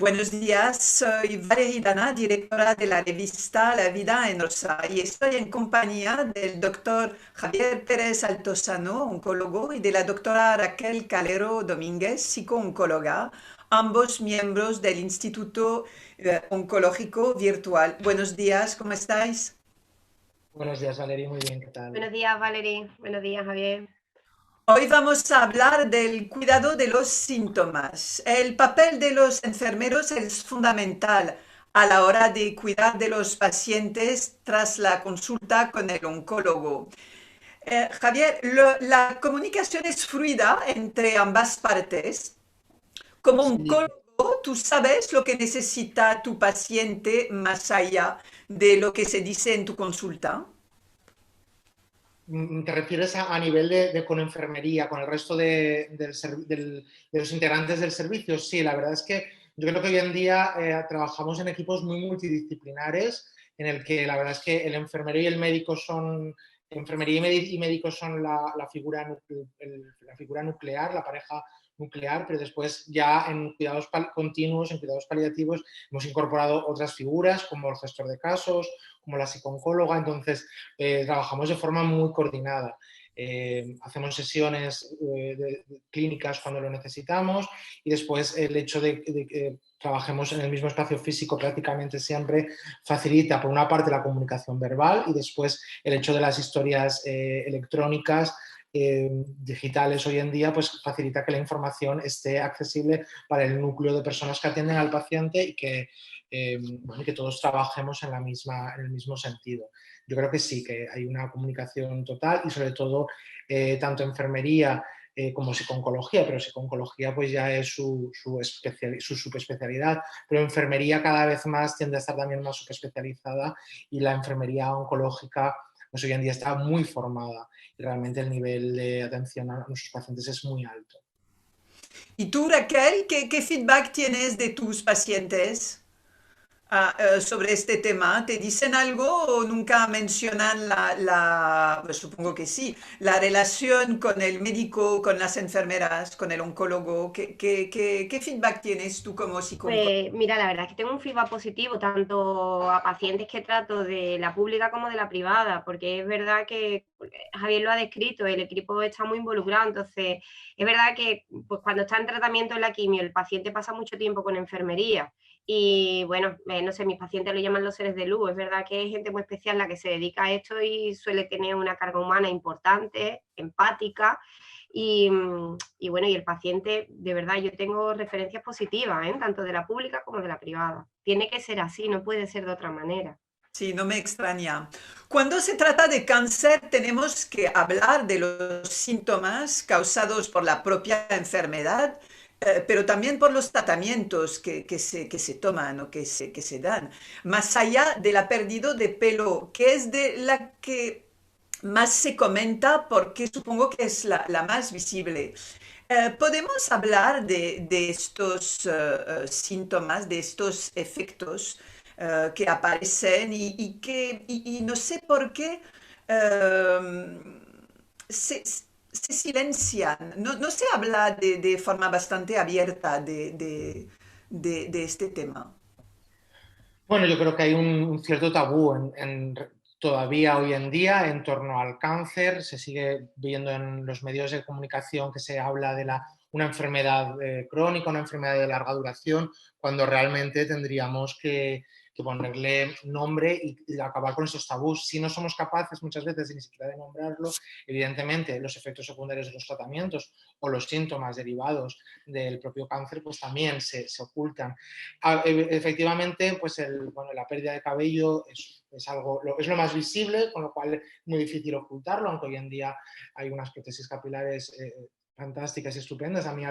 Buenos días, soy Valerie Dana, directora de la revista La Vida en Rosa, y estoy en compañía del doctor Javier Pérez Altozano, oncólogo, y de la doctora Raquel Calero Domínguez, psicooncóloga, ambos miembros del Instituto Oncológico Virtual. Buenos días, ¿cómo estáis? Buenos días, Valeria. Muy bien, ¿qué tal? Buenos días, Valerie. Buenos días, Javier. Hoy vamos a hablar del cuidado de los síntomas. El papel de los enfermeros es fundamental a la hora de cuidar de los pacientes tras la consulta con el oncólogo. Javier, la comunicación es fluida entre ambas partes. Como Sí. oncólogo, tú sabes lo que necesita tu paciente más allá de lo que se dice en tu consulta. ¿Te refieres a nivel con enfermería, con el resto de los integrantes del servicio? Sí, la verdad es que yo creo que hoy en día trabajamos en equipos muy multidisciplinares, en el que la verdad es que el enfermero y el médico son, enfermería y médicos son la figura nuclear, la pareja nuclear, pero después ya en cuidados continuos, en cuidados paliativos, hemos incorporado otras figuras como el gestor de casos, como la psicooncóloga. Entonces trabajamos de forma muy coordinada. Hacemos sesiones clínicas cuando lo necesitamos, y después el hecho de que trabajemos en el mismo espacio físico prácticamente siempre facilita, por una parte, la comunicación verbal, y después el hecho de las historias electrónicas digitales hoy en día, pues facilita que la información esté accesible para el núcleo de personas que atienden al paciente, y bueno, que todos trabajemos en el mismo sentido. Yo creo que sí, que hay una comunicación total, y sobre todo tanto enfermería como psiconcología, pero psiconcología pues ya es su subespecialidad, pero enfermería cada vez más tiende a estar también más subespecializada, y la enfermería oncológica pues hoy en día está muy formada, y realmente el nivel de atención a nuestros pacientes es muy alto. ¿Y tú, Raquel, qué feedback tienes de tus pacientes? Sobre este tema? ¿Te dicen algo o nunca mencionan pues supongo que sí, la relación con el médico, con las enfermeras, con el oncólogo? ¿Qué feedback tienes tú como psicólogo? Pues mira, la verdad es que tengo un feedback positivo tanto a pacientes que trato de la pública como de la privada, porque es verdad que Javier lo ha descrito, el equipo está muy involucrado. Entonces es verdad que pues, cuando está en tratamiento en la quimio el paciente pasa mucho tiempo con enfermería y bueno, no sé, mis pacientes lo llaman los seres de luz. Es verdad que hay gente muy especial la que se dedica a esto y suele tener una carga humana importante, empática. Y bueno, y el paciente, de verdad, yo tengo referencias positivas, ¿eh? Tanto de la pública como de la privada. Tiene que ser así, no puede ser de otra manera. Sí, no me extraña. Cuando se trata de cáncer, tenemos que hablar de los síntomas causados por la propia enfermedad, pero también por los tratamientos que se toman o que se dan. Más allá de la pérdida de pelo, que es de la que más se comenta porque supongo que es la más visible. ¿Podemos hablar de estos síntomas, de estos efectos que aparecen y no sé por qué eh, se silencian? No se habla de forma bastante abierta de este tema. Bueno, yo creo que hay un cierto tabú todavía hoy en día en torno al cáncer. Se sigue viendo en los medios de comunicación que se habla de una enfermedad crónica, una enfermedad de larga duración, cuando realmente tendríamos que ponerle nombre y acabar con esos tabús. Si no somos capaces muchas veces ni siquiera de nombrarlo, evidentemente los efectos secundarios de los tratamientos o los síntomas derivados del propio cáncer pues también se ocultan. Efectivamente, pues bueno, la pérdida de cabello es lo más visible, con lo cual es muy difícil ocultarlo, aunque hoy en día hay unas prótesis capilares fantásticas y estupendas. A mí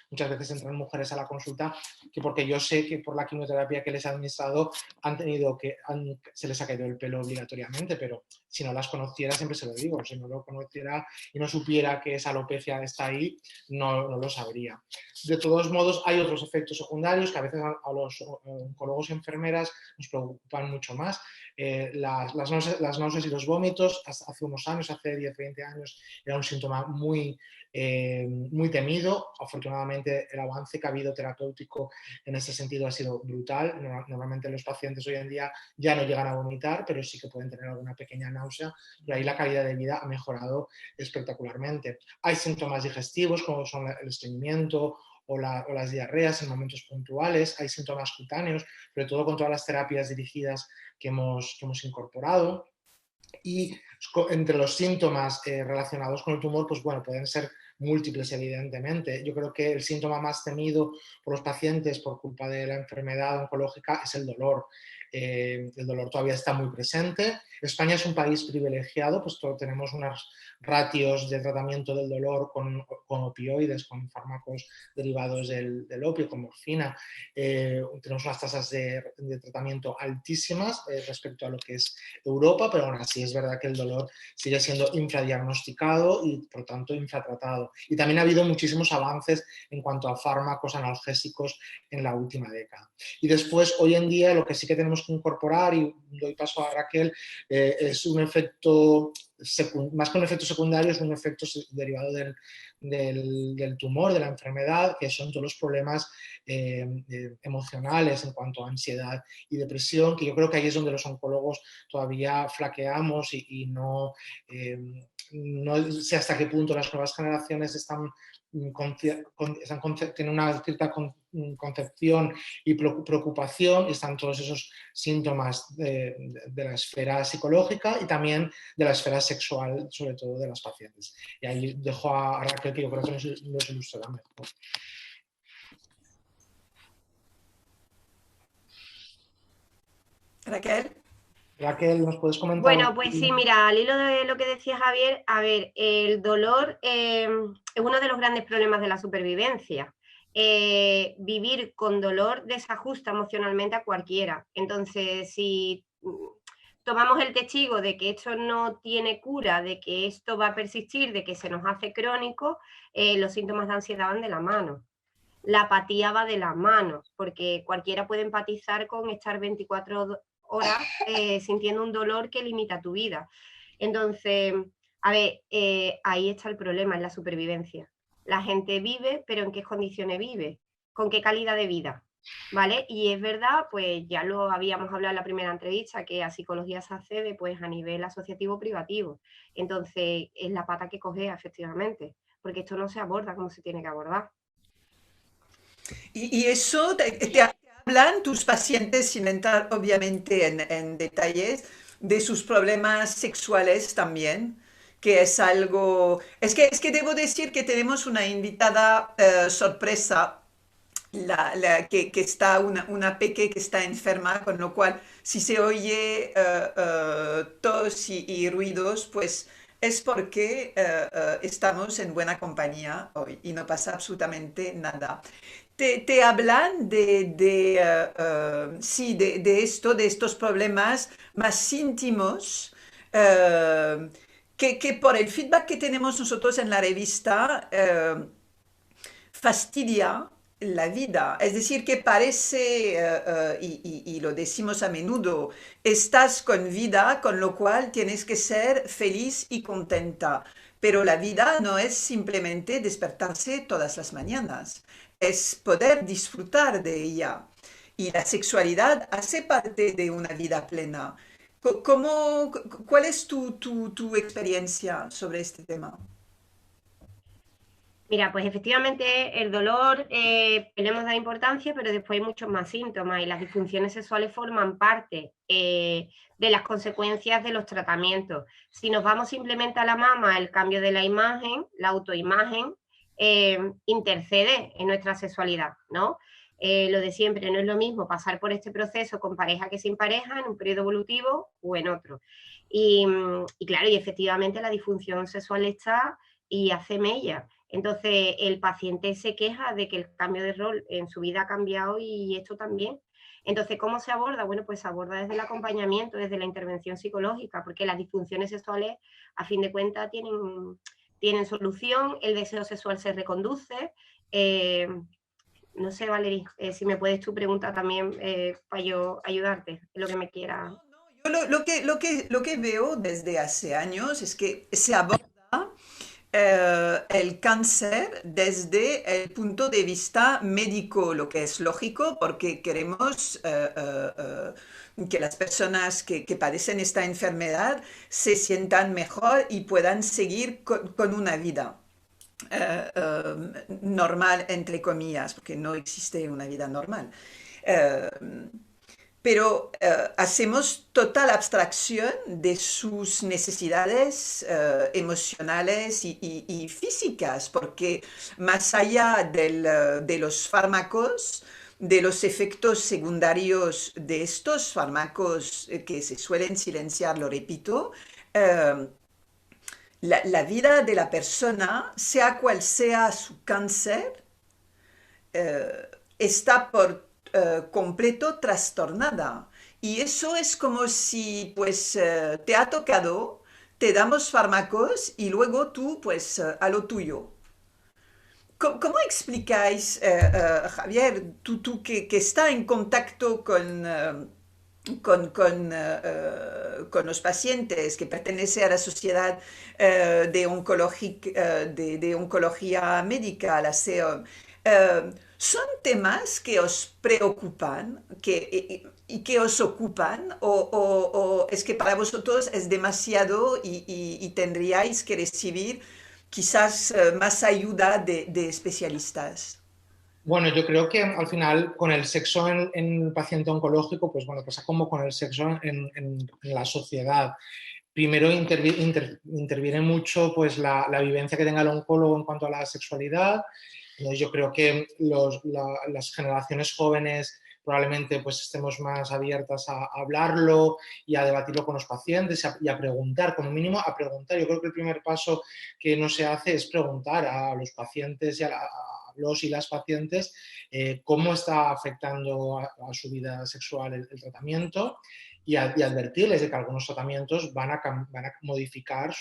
muchas veces entran mujeres a la consulta que, porque yo sé que por la quimioterapia que les he administrado se les ha caído el pelo obligatoriamente, pero si no las conociera, siempre se lo digo, si no lo conociera y no supiera que esa alopecia está ahí, no lo sabría. De todos modos, hay otros efectos secundarios que a veces a los oncólogos y enfermeras nos preocupan mucho más. las náuseas y los vómitos. Hace unos años, hace 10, 20 años, era un síntoma muy temido. Afortunadamente, el avance que ha habido terapéutico en ese sentido ha sido brutal. Normalmente los pacientes hoy en día ya no llegan a vomitar, pero sí que pueden tener alguna pequeña náusea, y ahí la calidad de vida ha mejorado espectacularmente. Hay síntomas digestivos como son el estreñimiento o las diarreas en momentos puntuales. Hay síntomas cutáneos, sobre todo con todas las terapias dirigidas que hemos incorporado. Y entre los síntomas relacionados con el tumor, pues bueno, pueden ser múltiples, evidentemente. Yo creo que el síntoma más temido por los pacientes por culpa de la enfermedad oncológica es el dolor. El dolor todavía está muy presente. España es un país privilegiado, pues tenemos unas ratios de tratamiento del dolor con opioides, con fármacos derivados del opio, con morfina. Tenemos unas tasas de tratamiento altísimas respecto a lo que es Europa, pero aún así es verdad que el dolor sigue siendo infradiagnosticado y, por tanto, infratratado. Y también ha habido muchísimos avances en cuanto a fármacos analgésicos en la última década. Y después, hoy en día, lo que sí que tenemos que incorporar, y doy paso a Raquel, es un efecto, más que un efecto secundario, es un efecto derivado del tumor, de la enfermedad, que son todos los problemas emocionales en cuanto a ansiedad y depresión, que yo creo que ahí es donde los oncólogos todavía flaqueamos y no sé hasta qué punto las nuevas generaciones tienen una cierta concepción y preocupación, y están todos esos síntomas de la esfera psicológica y también de la esfera sexual, sobre todo de las pacientes. Y ahí dejo a Raquel, que yo creo que nos ilustrará mejor. Raquel. Raquel, ¿nos puedes comentar? Bueno, pues sí, mira, al hilo de lo que decía Javier, a ver, el dolor es uno de los grandes problemas de la supervivencia. Vivir con dolor desajusta emocionalmente a cualquiera. Entonces, si tomamos el testigo de que esto no tiene cura, de que esto va a persistir, de que se nos hace crónico, los síntomas de ansiedad van de la mano. La apatía va de la mano, porque cualquiera puede empatizar con estar 24 horas sintiendo un dolor que limita tu vida. Entonces, a ver, ahí está el problema, en la supervivencia. La gente vive, pero ¿en qué condiciones vive? ¿Con qué calidad de vida? ¿Vale? Y es verdad, pues ya lo habíamos hablado en la primera entrevista, que a psicología se accede pues a nivel asociativo privativo. Entonces, es la pata que cogea, efectivamente, porque esto no se aborda como se tiene que abordar. Y eso te hablan tus pacientes, sin entrar obviamente en detalles, de sus problemas sexuales también, que es algo... es que debo decir que tenemos una invitada sorpresa, que está una peque que está enferma, con lo cual si se oye tos y ruidos, pues es porque estamos en buena compañía hoy y no pasa absolutamente nada. Te hablan sí, de esto, de estos problemas más íntimos, que por el feedback que tenemos nosotros en la revista, fastidia la vida. Es decir, que parece, y lo decimos a menudo, estás con vida, con lo cual tienes que ser feliz y contenta. Pero la vida no es simplemente despertarse todas las mañanas, es poder disfrutar de ella. Y la sexualidad hace parte de una vida plena. ¿Cuál es tu experiencia sobre este tema? Mira, pues efectivamente el dolor le hemos dado importancia, pero después hay muchos más síntomas y las disfunciones sexuales forman parte de las consecuencias de los tratamientos. Si nos vamos simplemente a la mama, el cambio de la imagen, la autoimagen, intercede en nuestra sexualidad, ¿no? Lo de siempre, no es lo mismo pasar por este proceso con pareja que sin pareja, en un periodo evolutivo o en otro. Y claro, y efectivamente la disfunción sexual está y hace mella. Entonces, el paciente se queja de que el cambio de rol en su vida ha cambiado y esto también. Entonces, ¿cómo se aborda? Bueno, pues se aborda desde el acompañamiento, desde la intervención psicológica, porque las disfunciones sexuales, a fin de cuentas, tienen solución, el deseo sexual se reconduce. No sé, Valerie, si me puedes tú preguntar también para yo ayudarte en lo que me quiera. Yo lo que veo desde hace años es que se aborda el cáncer desde el punto de vista médico, lo que es lógico porque queremos que las personas que padecen esta enfermedad se sientan mejor y puedan seguir con una vida normal, entre comillas, porque no existe una vida normal. Eh, pero hacemos total abstracción de sus necesidades emocionales y físicas, porque más allá de los fármacos, de los efectos secundarios de estos fármacos que se suelen silenciar, lo repito, eh, la vida de la persona, sea cual sea su cáncer, está por completo trastornada. Y eso es como si pues te ha tocado, te damos fármacos y luego tú pues a lo tuyo. ¿Cómo explicáis, Javier, tú que está en contacto con los pacientes, que pertenece a la sociedad de oncología médica, a la SEOM, ¿son temas que os preocupan y que os ocupan o es que para vosotros es demasiado y tendríais que recibir quizás más ayuda de especialistas? Bueno, yo creo que al final con el sexo en el paciente oncológico, pues bueno, pasa como con el sexo en la sociedad. Primero interviene mucho pues la vivencia que tenga el oncólogo en cuanto a la sexualidad. Entonces, yo creo que las generaciones jóvenes probablemente pues estemos más abiertas a hablarlo y a debatirlo con los pacientes y a preguntar, como mínimo a preguntar. Yo creo que el primer paso que no se hace es preguntar a los pacientes y a los y las pacientes cómo está afectando a su vida sexual el tratamiento y advertirles de que algunos tratamientos van a modificar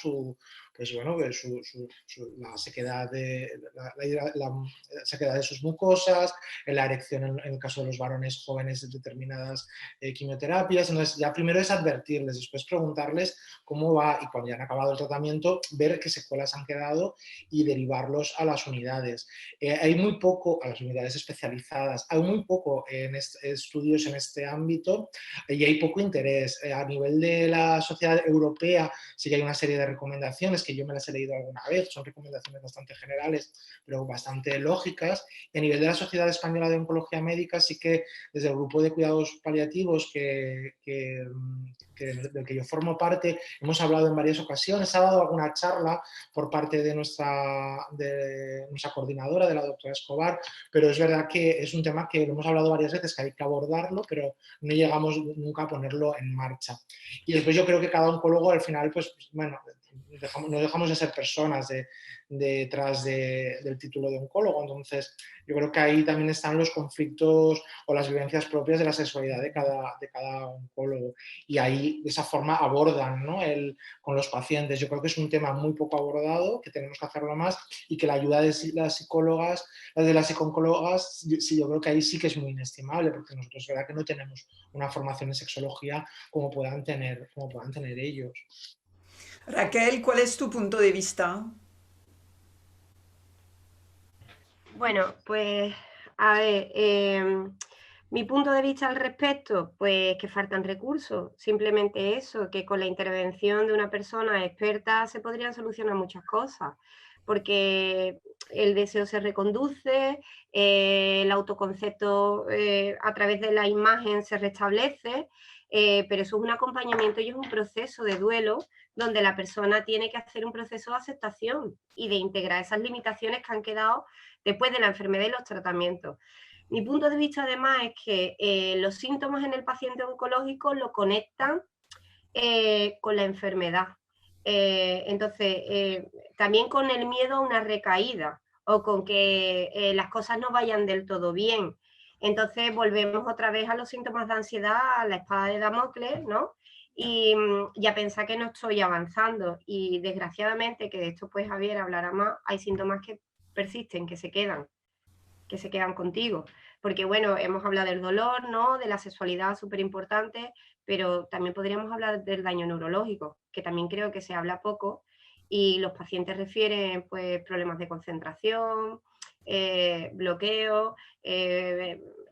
pues bueno, la sequedad la sequedad de sus mucosas, la erección en el caso de los varones jóvenes de determinadas quimioterapias. Entonces, ya primero es advertirles, después preguntarles cómo va y cuando ya han acabado el tratamiento, ver qué secuelas han quedado y derivarlos a las unidades. Hay muy poco, a las unidades especializadas, hay muy poco estudios en este ámbito y hay poco interés. A nivel de la sociedad europea sí que hay una serie de recomendaciones que yo me las he leído alguna vez, son recomendaciones bastante generales, pero bastante lógicas. Y a nivel de la Sociedad Española de Oncología Médica sí que desde el grupo de cuidados paliativos del que yo formo parte, hemos hablado en varias ocasiones, ha dado alguna charla por parte de nuestra coordinadora, de la doctora Escobar, pero es verdad que es un tema que lo hemos hablado varias veces, que hay que abordarlo, pero no llegamos nunca a ponerlo en marcha. Y después yo creo que cada oncólogo al final, pues bueno, no dejamos de ser personas detrás del título de oncólogo. Entonces, yo creo que ahí también están los conflictos o las vivencias propias de la sexualidad de cada oncólogo. Y ahí, de esa forma, abordan, ¿no? Con los pacientes. Yo creo que es un tema muy poco abordado, que tenemos que hacerlo más y que la ayuda de las psicólogas, de las psicólogas, sí, yo creo que ahí sí que es muy inestimable, porque nosotros, es verdad que no tenemos una formación en sexología como puedan tener ellos. Raquel, ¿cuál es tu punto de vista? Bueno, pues a ver, mi punto de vista al respecto, pues que faltan recursos, simplemente eso, que con la intervención de una persona experta se podrían solucionar muchas cosas, porque el deseo se reconduce, el autoconcepto a través de la imagen se restablece, pero eso es un acompañamiento y es un proceso de duelo donde la persona tiene que hacer un proceso de aceptación y de integrar esas limitaciones que han quedado después de la enfermedad y los tratamientos. Mi punto de vista además es que los síntomas en el paciente oncológico lo conectan con la enfermedad. Entonces, también con el miedo a una recaída o con que las cosas no vayan del todo bien. Entonces volvemos otra vez a los síntomas de ansiedad, a la espada de Damocles, ¿no? Y a pensar que no estoy avanzando. Y desgraciadamente, que de esto pues Javier hablará más, hay síntomas que persisten, que se quedan contigo. Porque bueno, hemos hablado del dolor, ¿no? De la sexualidad, súper importante, pero también podríamos hablar del daño neurológico, que también creo que se habla poco y los pacientes refieren pues problemas de concentración, bloqueo,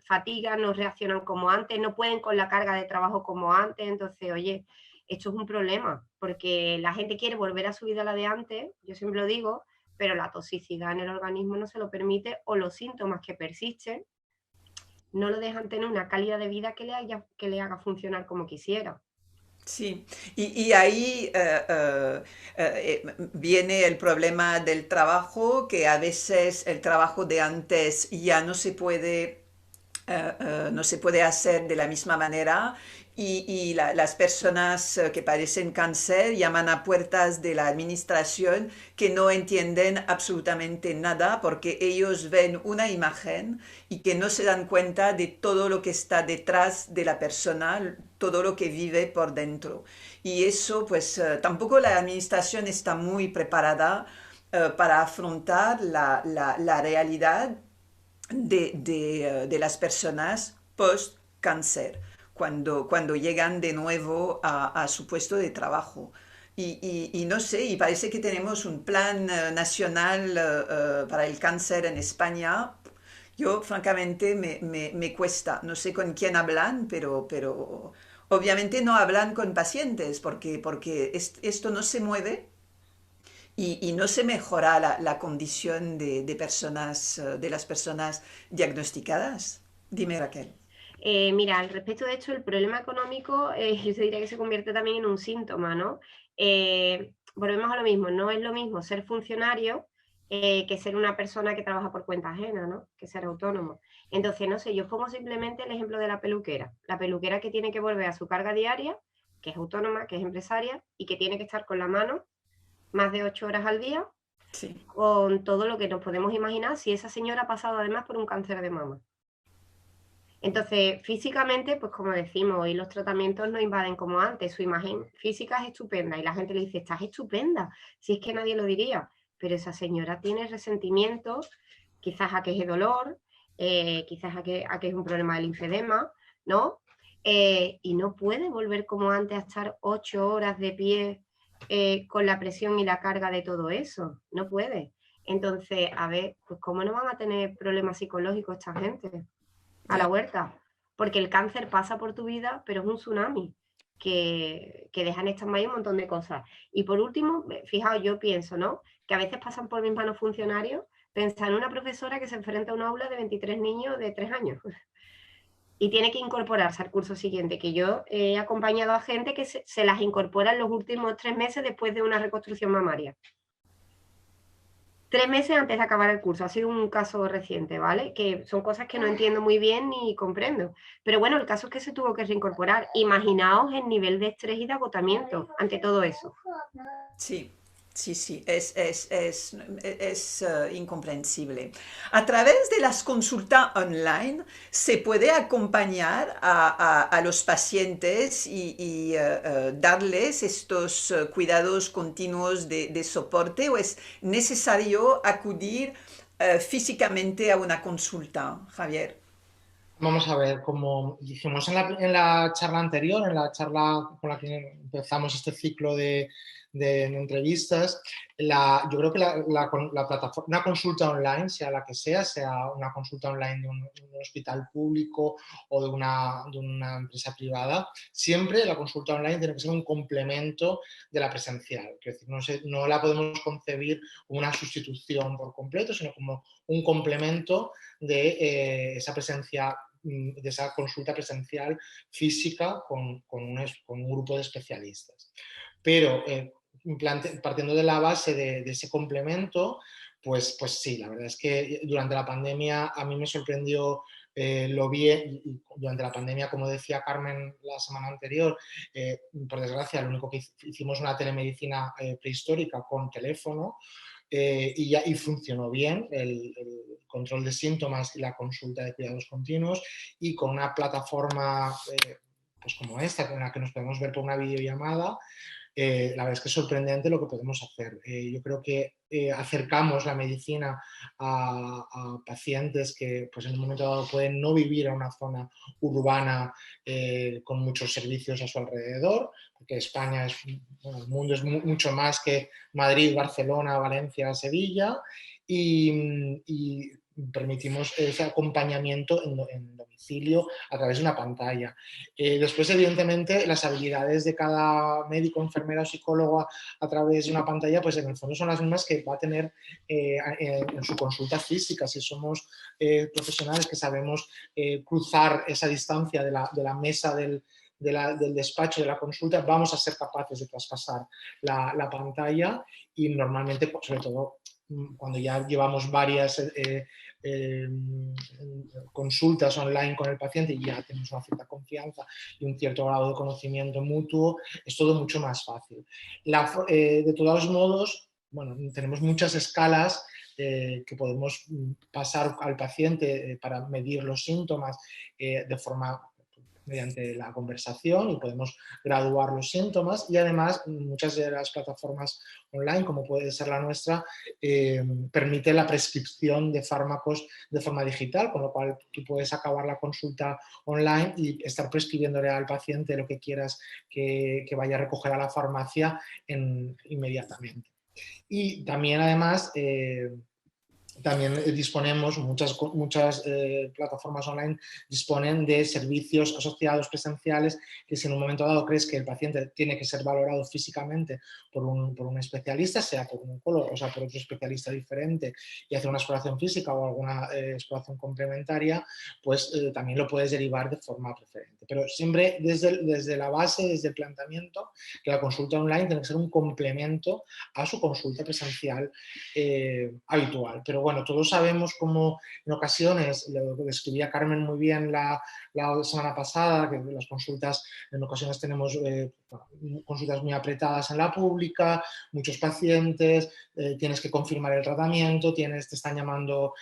fatiga, no reaccionan como antes, no pueden con la carga de trabajo como antes. Entonces, oye, esto es un problema, porque la gente quiere volver a su vida a la de antes, yo siempre lo digo, pero la toxicidad en el organismo no se lo permite, o los síntomas que persisten no lo dejan tener una calidad de vida que le haga funcionar como quisiera. Sí, y ahí viene el problema del trabajo, que a veces el trabajo de antes ya no se puede hacer de la misma manera y las personas que padecen cáncer llaman a puertas de la administración que no entienden absolutamente nada porque ellos ven una imagen y que no se dan cuenta de todo lo que está detrás de la persona, todo lo que vive por dentro. Y eso, pues tampoco la administración está muy preparada para afrontar la realidad de las personas post-cáncer, cuando llegan de nuevo a su puesto de trabajo. Y no sé, y parece que tenemos un plan nacional para el cáncer en España. Yo, francamente, me cuesta. No sé con quién hablan, pero obviamente no hablan con pacientes, porque esto no se mueve y no se mejora la condición de personas, de las personas diagnosticadas. Dime, Raquel. Mira, al respecto de esto, el problema económico, yo te diría que se convierte también en un síntoma, ¿no? Volvemos a lo mismo, no es lo mismo ser funcionario que ser una persona que trabaja por cuenta ajena, ¿no? Que ser autónomo. Entonces, no sé, yo pongo simplemente el ejemplo de la peluquera que tiene que volver a su carga diaria, que es autónoma, que es empresaria, y que tiene que estar con la mano más de 8 horas al día, Sí, con todo lo que nos podemos imaginar si esa señora ha pasado además por un cáncer de mama. Entonces, físicamente, pues como decimos, hoy los tratamientos no invaden como antes, su imagen física es estupenda y la gente le dice, estás estupenda, si es que nadie lo diría, pero esa señora tiene resentimiento, quizás a que es dolor, quizás a que es un problema del linfedema, ¿no? Y no puede volver como antes a estar 8 horas de pie con la presión y la carga de todo eso, no puede. Entonces, a ver, pues cómo no van a tener problemas psicológicos esta gente a la ya. huerta, porque el cáncer pasa por tu vida, pero es un tsunami que deja en stand-by un montón de cosas. Y por último, fijaos, yo pienso, ¿no? Que a veces pasan por mis manos funcionarios, pensar en una profesora que se enfrenta a un aula de 23 niños de 3 años y tiene que incorporarse al curso siguiente, que yo he acompañado a gente que se las incorpora en los últimos 3 meses después de una reconstrucción mamaria. 3 meses antes de acabar el curso, ha sido un caso reciente, ¿vale? Que son cosas que no entiendo muy bien ni comprendo. Pero bueno, el caso es que se tuvo que reincorporar. Imaginaos el nivel de estrés y de agotamiento ante todo eso. Sí, sí, sí, es incomprensible. A través de las consultas online se puede acompañar a los pacientes y darles estos cuidados continuos de soporte o es necesario acudir físicamente a una consulta, Javier. Vamos a ver, como dijimos en la charla anterior, en la charla con la que empezamos este ciclo de entrevistas, yo creo que la plataforma, una consulta online, sea la que sea una consulta online de un hospital público o de una empresa privada, siempre la consulta online tiene que ser un complemento de la presencial. Es decir, no la podemos concebir como una sustitución por completo, sino como un complemento de esa presencia, de esa consulta presencial física con un grupo de especialistas. Pero partiendo de la base de ese complemento, pues sí, la verdad es que durante la pandemia a mí me sorprendió lo bien, y durante la pandemia, como decía Carmen la semana anterior, por desgracia, lo único que hicimos una telemedicina prehistórica con teléfono, y funcionó bien el control de síntomas y la consulta de cuidados continuos, y con una plataforma pues como esta, en la que nos podemos ver por una videollamada, la verdad es que es sorprendente lo que podemos hacer. Yo creo que acercamos la medicina a pacientes que pues, en un momento dado pueden no vivir en una zona urbana con muchos servicios a su alrededor, porque España es, bueno, el mundo es mucho más que Madrid, Barcelona, Valencia, Sevilla, y permitimos ese acompañamiento en domicilio a través de una pantalla. Después, evidentemente, las habilidades de cada médico, enfermera o psicólogo a través de una pantalla, pues en el fondo son las mismas que va a tener en su consulta física. Si somos profesionales que sabemos cruzar esa distancia de la mesa del despacho, de la consulta, vamos a ser capaces de traspasar la pantalla y normalmente, pues, sobre todo, cuando ya llevamos varias consultas online con el paciente y ya tenemos una cierta confianza y un cierto grado de conocimiento mutuo, es todo mucho más fácil. De todos modos, bueno, tenemos muchas escalas que podemos pasar al paciente para medir los síntomas de forma mediante la conversación, y podemos graduar los síntomas, y además muchas de las plataformas online, como puede ser la nuestra, permite la prescripción de fármacos de forma digital, con lo cual tú puedes acabar la consulta online y estar prescribiéndole al paciente lo que quieras que vaya a recoger a la farmacia inmediatamente. Y también además también disponemos, muchas plataformas online disponen de servicios asociados presenciales que si en un momento dado crees que el paciente tiene que ser valorado físicamente por un especialista, sea por un oncólogo o sea por otro especialista diferente, y hacer una exploración física o alguna exploración complementaria, pues también lo puedes derivar de forma preferente. Pero siempre desde la base, desde el planteamiento, que la consulta online tiene que ser un complemento a su consulta presencial habitual. Pero bueno, todos sabemos cómo en ocasiones, lo que describía Carmen muy bien la semana pasada, que las consultas, en ocasiones tenemos consultas muy apretadas en la pública, muchos pacientes, tienes que confirmar el tratamiento, te están llamando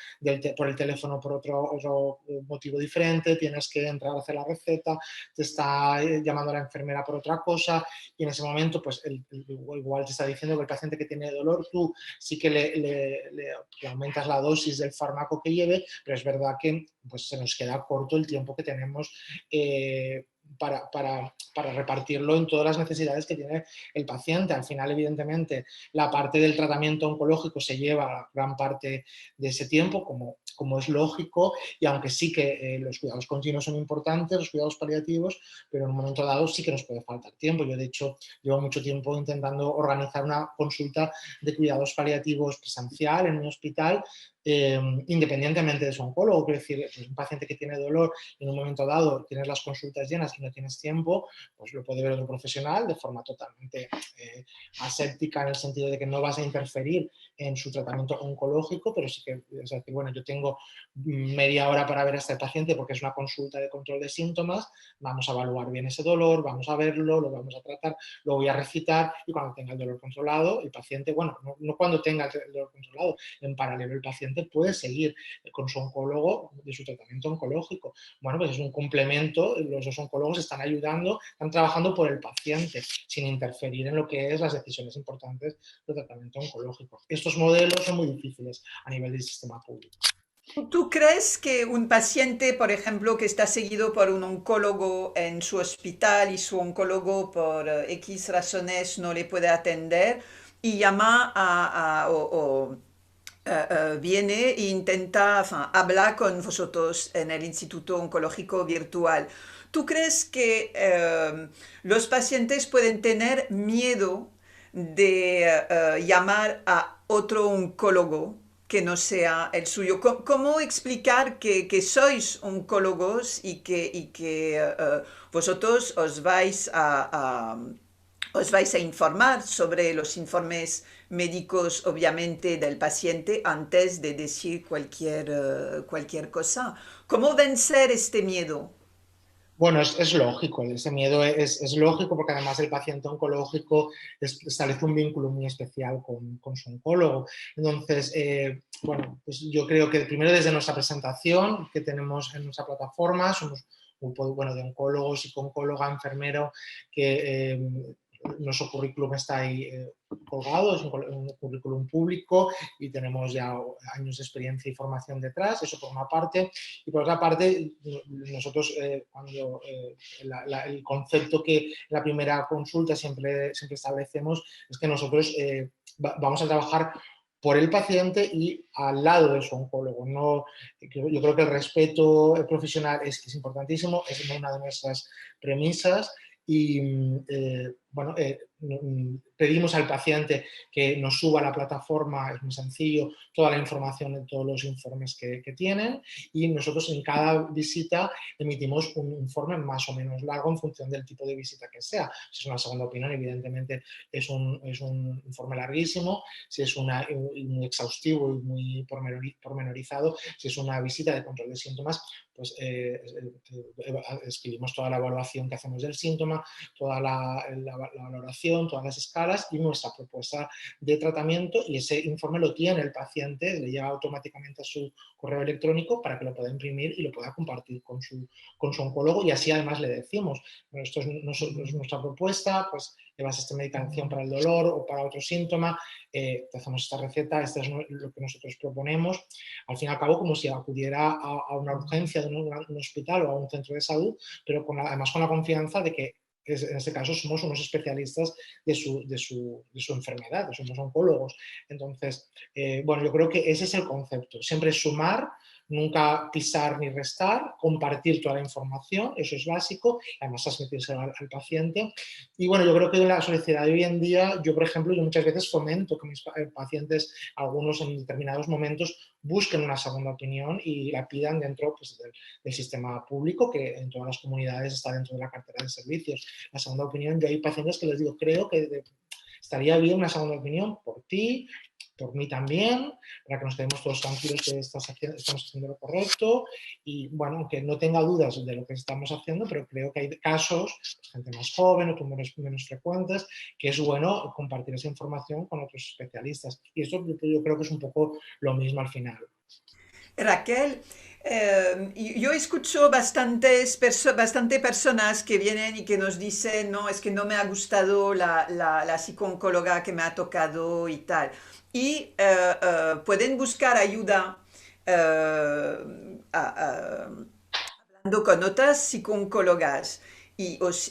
por el teléfono por otro motivo diferente, tienes que entrar a hacer la receta, te está llamando la enfermera por otra cosa, y en ese momento pues igual te está diciendo que el paciente que tiene dolor, tú sí que le aumentas la dosis del fármaco que lleve, pero es verdad que pues, se nos queda corto el tiempo que tenemos para repartirlo en todas las necesidades que tiene el paciente. Al final, evidentemente, la parte del tratamiento oncológico se lleva gran parte de ese tiempo, como es lógico, y aunque sí que los cuidados continuos son importantes, los cuidados paliativos, pero en un momento dado sí que nos puede faltar tiempo. Yo, de hecho, llevo mucho tiempo intentando organizar una consulta de cuidados paliativos presencial en un hospital, independientemente de su oncólogo. Quiero decir, pues un paciente que tiene dolor y en un momento dado tienes las consultas llenas y no tienes tiempo, pues lo puede ver otro profesional de forma totalmente aséptica, en el sentido de que no vas a interferir en su tratamiento oncológico, pero sí que es decir, bueno, yo tengo media hora para ver a este paciente porque es una consulta de control de síntomas, vamos a evaluar bien ese dolor, vamos a verlo, lo vamos a tratar, lo voy a recitar, y cuando tenga el dolor controlado, el paciente, bueno, no cuando tenga el dolor controlado, en paralelo el paciente puede seguir con su oncólogo de su tratamiento oncológico. Bueno, pues es un complemento, los dos oncólogos están ayudando, están trabajando por el paciente, sin interferir en lo que es las decisiones importantes del tratamiento oncológico. Estos modelos son muy difíciles a nivel del sistema público. ¿Tú crees que un paciente, por ejemplo, que está seguido por un oncólogo en su hospital y su oncólogo por X razones no le puede atender y llama viene e intenta, enfin, hablar con vosotros en el Instituto Oncológico Virtual? ¿Tú crees que los pacientes pueden tener miedo de llamar a otro oncólogo que no sea el suyo? ¿Cómo explicar que sois oncólogos y que vosotros os vais a informar sobre los informes médicos, obviamente, del paciente antes de decir cualquier cosa? ¿Cómo vencer este miedo? Bueno, es lógico, ese miedo es lógico, porque además el paciente oncológico establece un vínculo muy especial con su oncólogo. Entonces, bueno, pues yo creo que primero desde nuestra presentación que tenemos en nuestra plataforma, somos un grupo, bueno, de oncólogos, psicóloga, enfermero, que nuestro currículum está ahí colgado, es un currículum público y tenemos ya años de experiencia y formación detrás, eso por una parte. Y por otra parte, nosotros cuando el concepto que en la primera consulta siempre establecemos es que nosotros vamos a trabajar por el paciente y al lado de su oncólogo. No, yo creo que el respeto profesional es importantísimo, es una de nuestras premisas y bueno, pedimos al paciente que nos suba a la plataforma, es muy sencillo, toda la información de todos los informes que tienen y nosotros en cada visita emitimos un informe más o menos largo en función del tipo de visita que sea. Si es una segunda opinión, evidentemente es un informe larguísimo, si es un exhaustivo y muy pormenorizado, si es una visita de control de síntomas, pues escribimos toda la evaluación que hacemos del síntoma, toda la valoración, todas las escalas y nuestra propuesta de tratamiento, y ese informe lo tiene el paciente, le llega automáticamente a su correo electrónico para que lo pueda imprimir y lo pueda compartir con su oncólogo, y así además le decimos, bueno, esto es nuestra propuesta, pues llevas esta medicación para el dolor o para otro síntoma, te hacemos esta receta, esto es lo que nosotros proponemos. Al fin y al cabo, como si acudiera a una urgencia de un hospital o a un centro de salud, pero además con la confianza de que en este caso somos unos especialistas de su enfermedad, somos oncólogos. Entonces, bueno, yo creo que ese es el concepto, siempre sumar, nunca pisar ni restar, compartir toda la información, eso es básico, además transmitírselo al paciente. Y bueno, yo creo que en la sociedad de hoy en día, yo por ejemplo, yo muchas veces fomento que mis pacientes, algunos en determinados momentos, busquen una segunda opinión y la pidan dentro pues, del sistema público, que en todas las comunidades está dentro de la cartera de servicios. La segunda opinión, yo hay pacientes que les digo, creo que estaría bien una segunda opinión por ti, por mí también, para que nos quedemos todos tranquilos que estamos haciendo lo correcto y, bueno, aunque no tenga dudas de lo que estamos haciendo, pero creo que hay casos, pues, gente más joven o tumores menos frecuentes, que es bueno compartir esa información con otros especialistas. Y esto yo creo que es un poco lo mismo al final. Raquel, yo escucho bastante personas que vienen y que nos dicen, no, es que no me ha gustado la psicooncóloga que me ha tocado y tal. Y pueden buscar ayuda hablando con otras psicooncólogas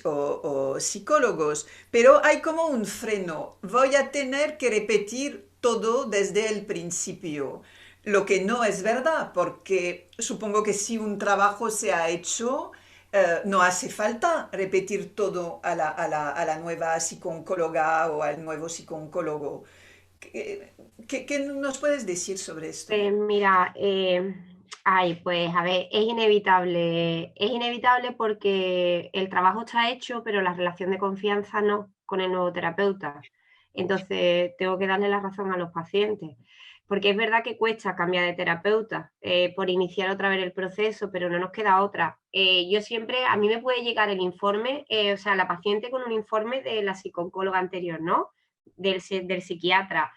o psicólogos, pero hay como un freno. Voy a tener que repetir todo desde el principio. Lo que no es verdad, porque supongo que si un trabajo se ha hecho, no hace falta repetir todo a la nueva psicooncóloga o al nuevo psicooncólogo. ¿Qué nos puedes decir sobre esto? Mira, ay, pues a ver, es inevitable porque el trabajo está hecho, pero la relación de confianza no con el nuevo terapeuta. Entonces, tengo que darle la razón a los pacientes, porque es verdad que cuesta cambiar de terapeuta por iniciar otra vez el proceso, pero no nos queda otra. Yo siempre, a mí me puede llegar el informe, o sea, la paciente con un informe de la psicooncóloga anterior, ¿no? Del psiquiatra,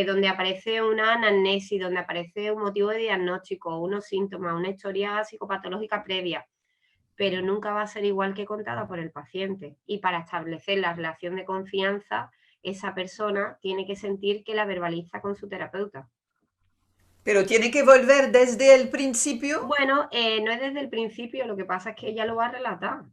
donde aparece una anamnesis, donde aparece un motivo de diagnóstico, unos síntomas, una historia psicopatológica previa, pero nunca va a ser igual que contada por el paciente. Y para establecer la relación de confianza, esa persona tiene que sentir que la verbaliza con su terapeuta. Pero tiene que volver desde el principio. Bueno, no es desde el principio, lo que pasa es que ella lo va a relatar,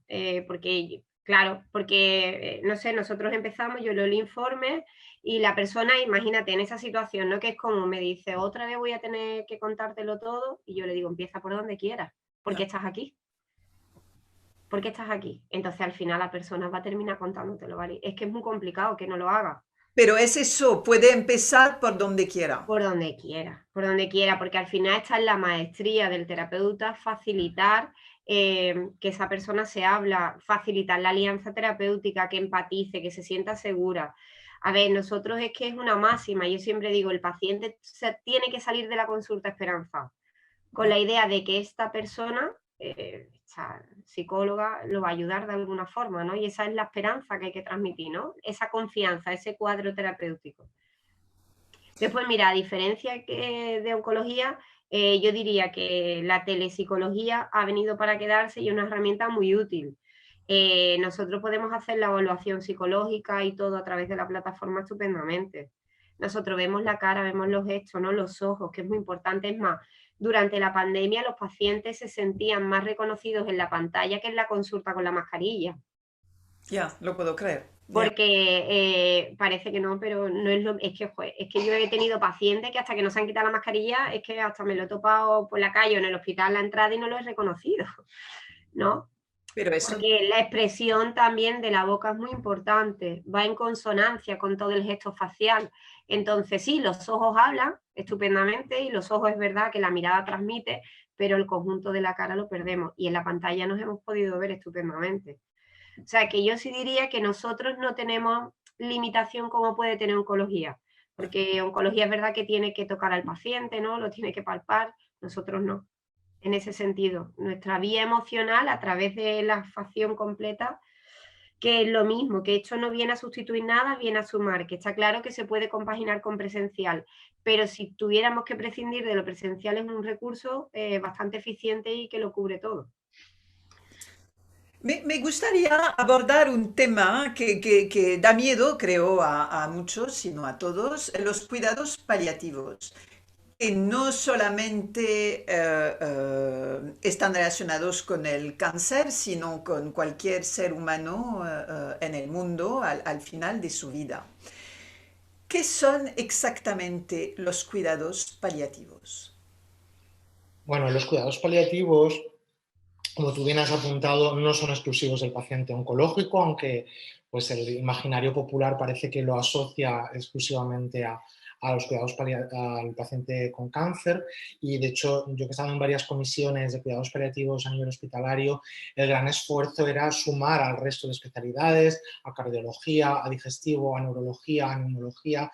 porque, claro, porque, no sé, nosotros empezamos, yo leo el informe y la persona, imagínate, en esa situación, ¿no? Que es como me dice, otra vez voy a tener que contártelo todo, y yo le digo, empieza por donde quieras, ¿por qué estás aquí? ¿Por qué estás aquí? Entonces al final la persona va a terminar contándotelo, ¿vale? Es que es muy complicado que no lo haga. Pero es eso, puede empezar por donde quiera. Por donde quiera, porque al final está en la maestría del terapeuta facilitar que esa persona se habla, facilitar la alianza terapéutica, que empatice, que se sienta segura. A ver, nosotros es que es una máxima, yo siempre digo, el paciente tiene que salir de la consulta esperanzado, con la idea de que esta persona, esta psicóloga, lo va a ayudar de alguna forma, ¿no? Y esa es la esperanza que hay que transmitir, ¿no? Esa confianza, ese cuadro terapéutico. Después, mira, a diferencia de oncología, yo diría que la telepsicología ha venido para quedarse y es una herramienta muy útil. nosotros podemos hacer la evaluación psicológica y todo a través de la plataforma estupendamente. Nosotros vemos la cara, vemos los gestos, ¿no? Los ojos, que es muy importante. Es más, durante la pandemia los pacientes se sentían más reconocidos en la pantalla que en la consulta con la mascarilla. Ya, lo puedo creer. Ya. Porque parece que no, pero no es lo... Es que yo he tenido pacientes que hasta que no se han quitado la mascarilla, es que hasta me lo he topado por la calle o en el hospital a la entrada y no lo he reconocido, ¿no? Pero eso, Porque la expresión también de la boca es muy importante, va en consonancia con todo el gesto facial. Entonces sí, los ojos hablan estupendamente y los ojos es verdad que la mirada transmite, pero el conjunto de la cara lo perdemos y en la pantalla nos hemos podido ver estupendamente. O sea que yo sí diría que nosotros no tenemos limitación como puede tener oncología, porque oncología es verdad que tiene que tocar al paciente, ¿no? Lo tiene que palpar, nosotros no. En ese sentido, nuestra vía emocional a través de la facción completa, que es lo mismo, que esto no viene a sustituir nada, viene a sumar, que está claro que se puede compaginar con presencial, pero si tuviéramos que prescindir de lo presencial es un recurso bastante eficiente y que lo cubre todo. me gustaría abordar un tema que da miedo, creo, a muchos, sino a todos, los cuidados paliativos, que no solamente están relacionados con el cáncer, sino con cualquier ser humano en el mundo al final de su vida. ¿Qué son exactamente los cuidados paliativos? Bueno, los cuidados paliativos, como tú bien has apuntado, no son exclusivos del paciente oncológico, aunque pues, el imaginario popular parece que lo asocia exclusivamente a los cuidados al paciente con cáncer. Y de hecho, yo que he estado en varias comisiones de cuidados paliativos a nivel hospitalario, el gran esfuerzo era sumar al resto de especialidades, a cardiología, a digestivo, a neurología, a neumología,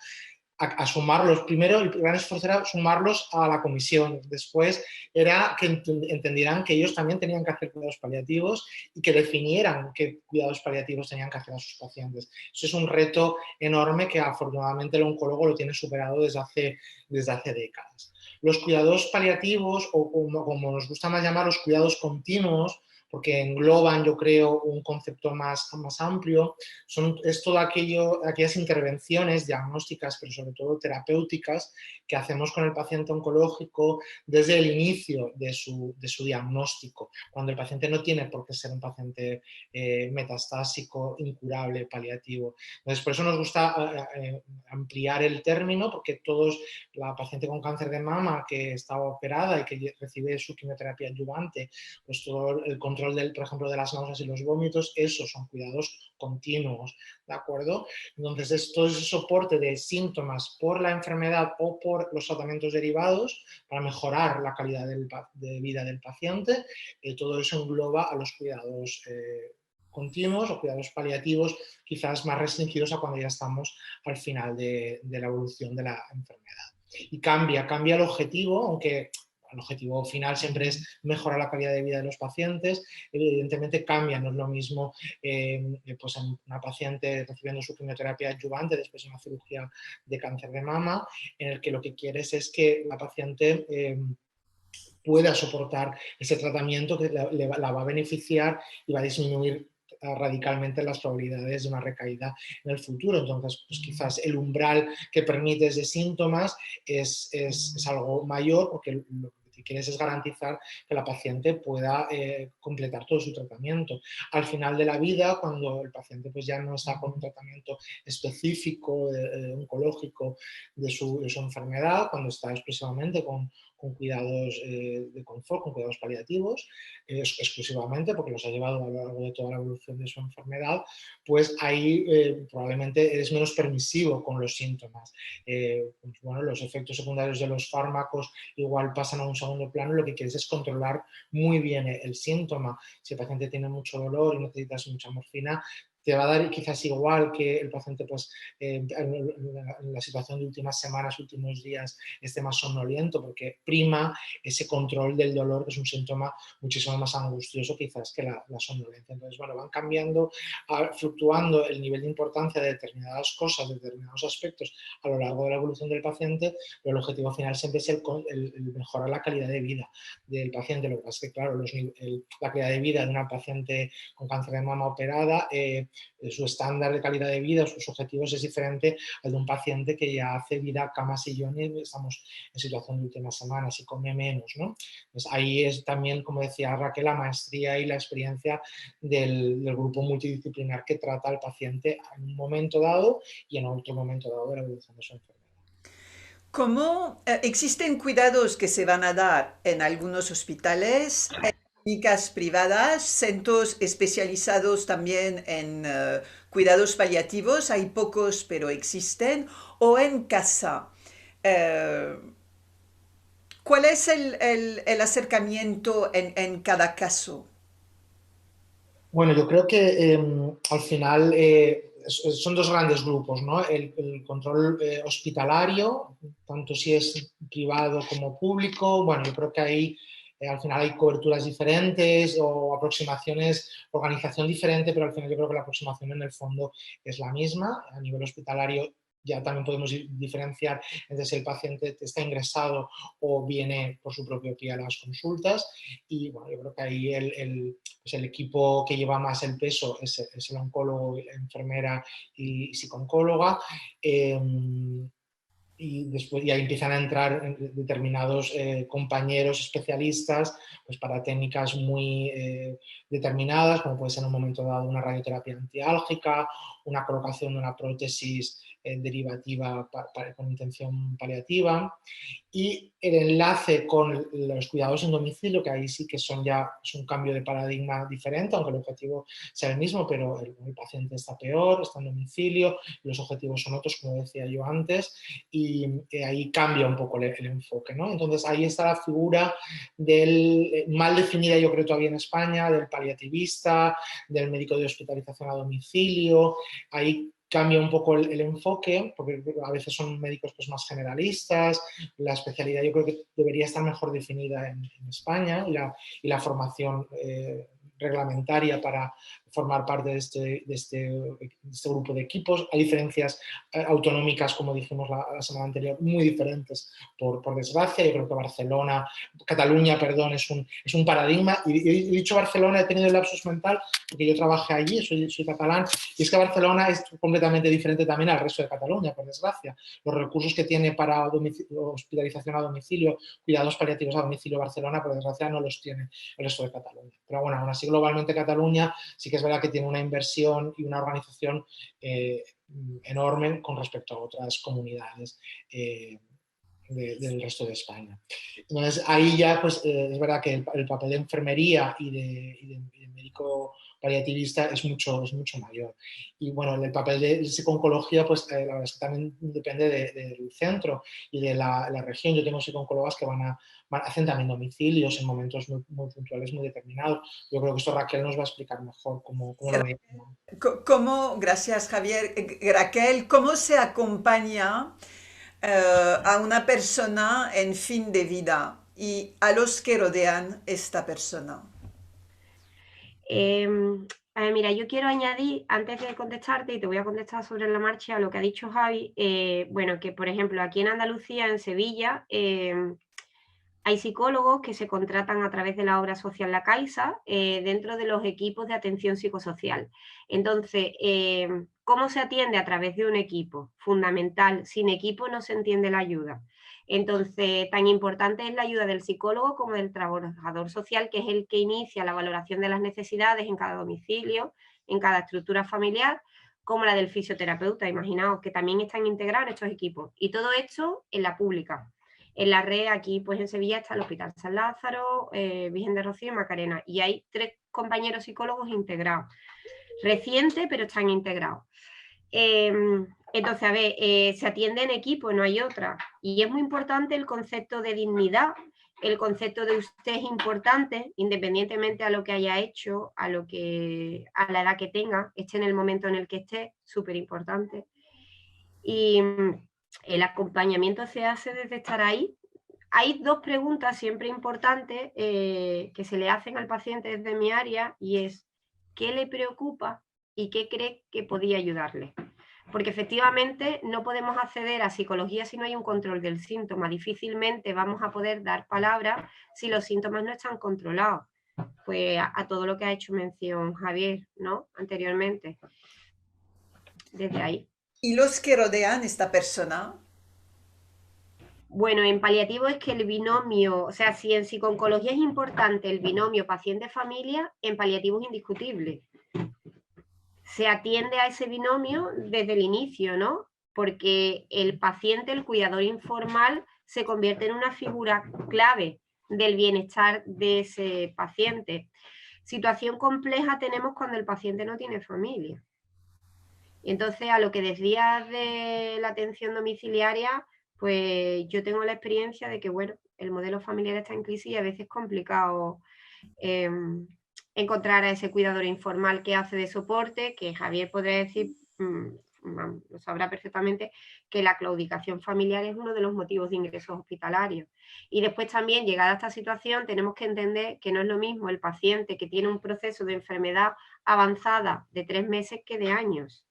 a sumarlos. Primero, el gran esfuerzo era sumarlos a la comisión. Después era que entendieran que ellos también tenían que hacer cuidados paliativos y que definieran qué cuidados paliativos tenían que hacer a sus pacientes. Eso es un reto enorme que afortunadamente el oncólogo lo tiene superado desde hace décadas. Los cuidados paliativos, o como nos gusta más llamar, los cuidados continuos, porque engloban, yo creo, un concepto más amplio, es todo aquellas intervenciones diagnósticas, pero sobre todo terapéuticas, que hacemos con el paciente oncológico desde el inicio de su diagnóstico, cuando el paciente no tiene por qué ser un paciente metastásico, incurable, paliativo. Entonces, por eso nos gusta ampliar el término, porque la paciente con cáncer de mama que está operada y que recibe su quimioterapia adyuvante, pues todo el control por ejemplo, de las náuseas y los vómitos, esos son cuidados continuos, ¿de acuerdo? Entonces, todo ese soporte de síntomas por la enfermedad o por los tratamientos derivados para mejorar la calidad de vida del paciente, todo eso engloba a los cuidados continuos o cuidados paliativos, quizás más restringidos a cuando ya estamos al final de la evolución de la enfermedad. Y cambia el objetivo, aunque el objetivo final siempre es mejorar la calidad de vida de los pacientes. Evidentemente cambia, no es lo mismo pues en una paciente recibiendo su quimioterapia adyuvante después de una cirugía de cáncer de mama, en el que lo que quieres es que la paciente pueda soportar ese tratamiento que la va a beneficiar y va a disminuir radicalmente las probabilidades de una recaída en el futuro. Entonces, pues quizás el umbral que permites de síntomas es algo mayor, porque lo que quieres es garantizar que la paciente pueda completar todo su tratamiento. Al final de la vida, cuando el paciente pues ya no está con un tratamiento específico oncológico de su enfermedad, cuando está exclusivamente con cuidados de confort, con cuidados paliativos, exclusivamente porque los ha llevado a lo largo de toda la evolución de su enfermedad, pues ahí probablemente eres menos permisivo con los síntomas. Pues, bueno, los efectos secundarios de los fármacos igual pasan a un segundo plano, lo que quieres es controlar muy bien el síntoma. Si el paciente tiene mucho dolor y necesitas mucha morfina, te va a dar quizás igual que el paciente pues, en la situación de últimas semanas, últimos días, esté más somnoliento, porque prima ese control del dolor, que es un síntoma muchísimo más angustioso quizás que la somnolencia. Entonces, bueno, van cambiando, fluctuando el nivel de importancia de determinadas cosas, de determinados aspectos a lo largo de la evolución del paciente, pero el objetivo final siempre es el mejorar la calidad de vida del paciente. Lo que pasa es que, claro, la calidad de vida de una paciente con cáncer de mama operada, su estándar de calidad de vida, sus objetivos es diferente al de un paciente que ya hace vida cama sillón y estamos en situación de últimas semanas y come menos, ¿no? Pues ahí es también, como decía Raquel, la maestría y la experiencia del grupo multidisciplinar que trata al paciente en un momento dado y en otro momento dado de la evolución de su enfermedad. ¿Cómo existen cuidados que se van a dar en algunos hospitales, en clínicas privadas, centros especializados también en cuidados paliativos? Hay pocos, pero existen. O en casa. Eh, ¿Cuál es el acercamiento en cada caso? Bueno, yo creo que al final son dos grandes grupos, ¿no? El control hospitalario, tanto si es privado como público. Bueno, yo creo que ahí al final hay coberturas diferentes o aproximaciones, organización diferente, pero al final yo creo que la aproximación en el fondo es la misma. A nivel hospitalario ya también podemos diferenciar entre si el paciente está ingresado o viene por su propio pie a las consultas. Y bueno, yo creo que ahí pues el equipo que lleva más el peso es el oncólogo, la enfermera y psicooncóloga. Y después ya empiezan a entrar determinados compañeros especialistas pues para técnicas muy determinadas, como puede ser en un momento dado una radioterapia antiálgica, una colocación de una prótesis derivativa con intención paliativa, y el enlace con los cuidados en domicilio, que ahí sí que es un cambio de paradigma diferente, aunque el objetivo sea el mismo, pero el paciente está peor, está en domicilio, los objetivos son otros, como decía yo antes, y ahí cambia un poco el enfoque, ¿no? Entonces ahí está la figura mal definida, yo creo todavía en España, del paliativista, del médico de hospitalización a domicilio. Ahí cambia un poco el enfoque, porque a veces son médicos pues, más generalistas. La especialidad yo creo que debería estar mejor definida en España, y la formación reglamentaria para formar parte de este grupo de equipos. Hay diferencias autonómicas, como dijimos la semana anterior, muy diferentes, por desgracia. Yo creo que Cataluña, perdón, es un paradigma. Y he dicho Barcelona, he tenido el lapsus mental, porque yo trabajé allí, soy catalán, y es que Barcelona es completamente diferente también al resto de Cataluña, por desgracia. Los recursos que tiene para hospitalización a domicilio, cuidados paliativos a domicilio Barcelona, por desgracia no los tiene el resto de Cataluña. Pero bueno, aún así globalmente Cataluña sí que es verdad que tiene una inversión y una organización enorme con respecto a otras comunidades del resto de España. Entonces ahí ya pues es verdad que el papel de enfermería y de médico paliativista es mucho mayor. Y bueno, el papel de psicooncología pues la verdad es que también depende del centro y de la región. Yo tengo psicooncólogas que hacen también domicilios en momentos muy puntuales, muy determinados. Yo creo que esto Raquel nos va a explicar mejor cómo lo ve. Gracias, Javier. Raquel, ¿cómo se acompaña a una persona en fin de vida y a los que rodean esta persona? A ver, mira, yo quiero añadir, antes de contestarte, y te voy a contestar sobre la marcha, lo que ha dicho Javi, bueno, que por ejemplo aquí en Andalucía, en Sevilla, hay psicólogos que se contratan a través de la obra social La Caixa dentro de los equipos de atención psicosocial. Entonces, ¿cómo se atiende? A través de un equipo, fundamental. Sin equipo no se entiende la ayuda. Entonces, tan importante es la ayuda del psicólogo como del trabajador social, que es el que inicia la valoración de las necesidades en cada domicilio, en cada estructura familiar, como la del fisioterapeuta. Imaginaos que también están integrados estos equipos. Y todo esto en la pública. En la red, aquí pues en Sevilla está el Hospital San Lázaro, Virgen de Rocío y Macarena. Y hay 3 compañeros psicólogos integrados. Recientes, pero están integrados. Entonces, a ver, se atiende en equipo, no hay otra. Y es muy importante el concepto de dignidad el concepto de usted es importante, independientemente a lo que haya hecho, a la edad que tenga, esté en el momento en el que esté, súper importante. Y el acompañamiento se hace desde estar ahí. Hay dos preguntas siempre importantes que se le hacen al paciente desde mi área, y es ¿qué le preocupa y qué cree que podría ayudarle? Porque efectivamente no podemos acceder a psicología si no hay un control del síntoma. Difícilmente vamos a poder dar palabras si los síntomas no están controlados. Pues a todo lo que ha hecho mención Javier, ¿no? Anteriormente. Desde ahí. ¿Y los que rodean esta persona? Bueno, en paliativo es que el binomio, o sea, si en psico-oncología es importante el binomio paciente-familia, en paliativo es indiscutible. Se atiende a ese binomio desde el inicio, ¿no? Porque el paciente, el cuidador informal, se convierte en una figura clave del bienestar de ese paciente. Situación compleja tenemos cuando el paciente no tiene familia. Entonces, a lo que decías de la atención domiciliaria, pues yo tengo la experiencia de que, bueno, el modelo familiar está en crisis y a veces es complicado encontrar a ese cuidador informal que hace de soporte, que Javier podría decir, lo sabrá perfectamente, que la claudicación familiar es uno de los motivos de ingresos hospitalarios. Y después también, llegada a esta situación, tenemos que entender que no es lo mismo el paciente que tiene un proceso de enfermedad avanzada de 3 meses que de años.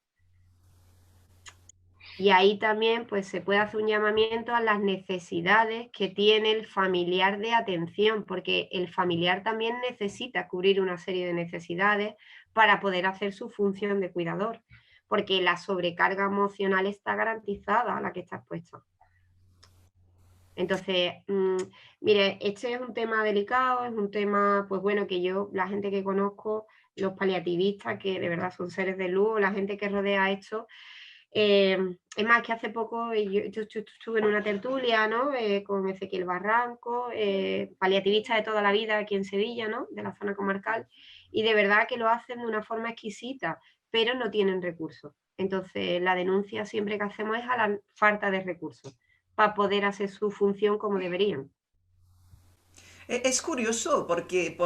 Y ahí también pues, se puede hacer un llamamiento a las necesidades que tiene el familiar de atención, porque el familiar también necesita cubrir una serie de necesidades para poder hacer su función de cuidador, porque la sobrecarga emocional está garantizada a la que está expuesta. Entonces, mire, este es un tema delicado, es un tema, pues bueno, que yo, la gente que conozco, los paliativistas, que de verdad son seres de luz, la gente que rodea esto. Es más, que hace poco yo estuve en una tertulia, ¿no? Con Ezequiel Barranco, paliativista de toda la vida aquí en Sevilla, ¿no? De la zona comarcal, y de verdad que lo hacen de una forma exquisita, pero no tienen recursos. Entonces, la denuncia siempre que hacemos es a la falta de recursos para poder hacer su función como deberían. Es curioso porque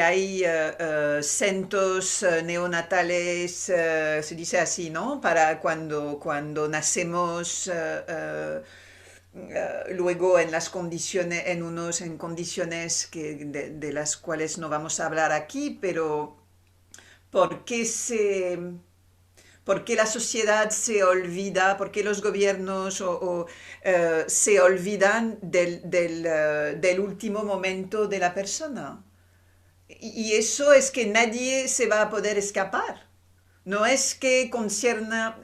hay centros neonatales, se dice así, ¿no? Para cuando nacemos, luego en las condiciones, en condiciones de las cuales no vamos a hablar aquí, pero ¿por qué ¿por qué la sociedad se olvida, por qué los gobiernos se olvidan del último momento de la persona? Y eso es que nadie se va a poder escapar. No es que concierna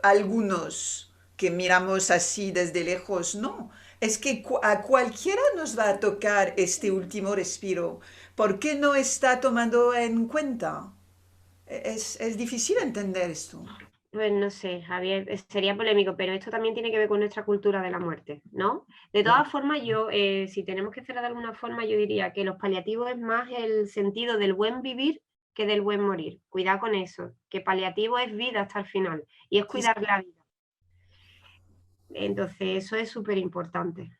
a algunos que miramos así desde lejos, no. Es que a cualquiera nos va a tocar este último respiro. ¿Por qué no está tomando en cuenta? Es difícil entender esto. Pues no sé, Javier, sería polémico, pero esto también tiene que ver con nuestra cultura de la muerte, ¿no? De todas formas, yo, si tenemos que cerrar de alguna forma, yo diría que los paliativos es más el sentido del buen vivir que del buen morir. Cuidado con eso, que paliativo es vida hasta el final y es cuidar la vida. Entonces, eso es súper importante.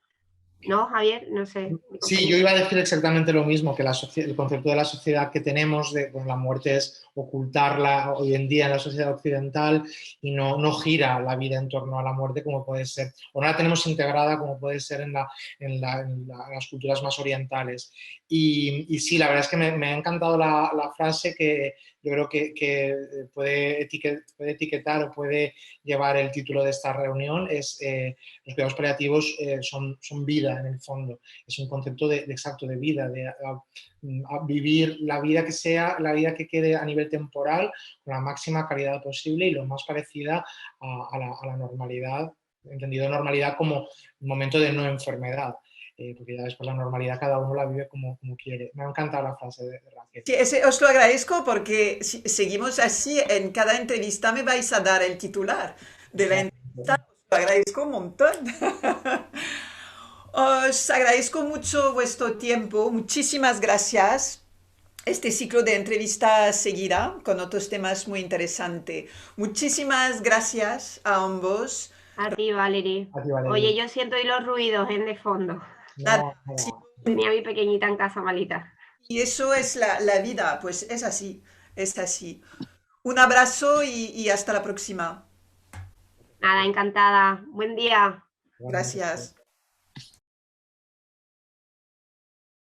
¿No, Javier? No sé. Sí, yo iba a decir exactamente lo mismo, que el concepto de la sociedad que tenemos de la muerte es ocultarla hoy en día en la sociedad occidental y no gira la vida en torno a la muerte como puede ser, o no la tenemos integrada como puede ser en las culturas más orientales. Y sí, la verdad es que me ha encantado la frase que yo creo que puede etiquetar o puede llevar el título de esta reunión, es los cuidados paliativos son vida en el fondo, es un concepto exacto de vida, de vivir la vida que sea, la vida que quede a nivel temporal con la máxima calidad posible y lo más parecida a la normalidad, entendido normalidad como un momento de no enfermedad. Porque ya después la normalidad cada uno la vive como quiere. Me ha encantado la frase de Raquel. Sí, os lo agradezco porque si seguimos así, en cada entrevista me vais a dar el titular de la entrevista. Os lo agradezco un montón. Os agradezco mucho vuestro tiempo. Muchísimas gracias. Este ciclo de entrevistas seguirá con otros temas muy interesantes. Muchísimas gracias a ambos. A ti, Valerie. A ti, Valeria. Oye, yo siento hoy los ruidos de fondo. Nada, No, sí. no. Tenía a mi pequeñita en casa malita. Y eso es la vida, pues es así, es así. Un abrazo y hasta la próxima. Nada, encantada. Buen día. Igualmente. Gracias.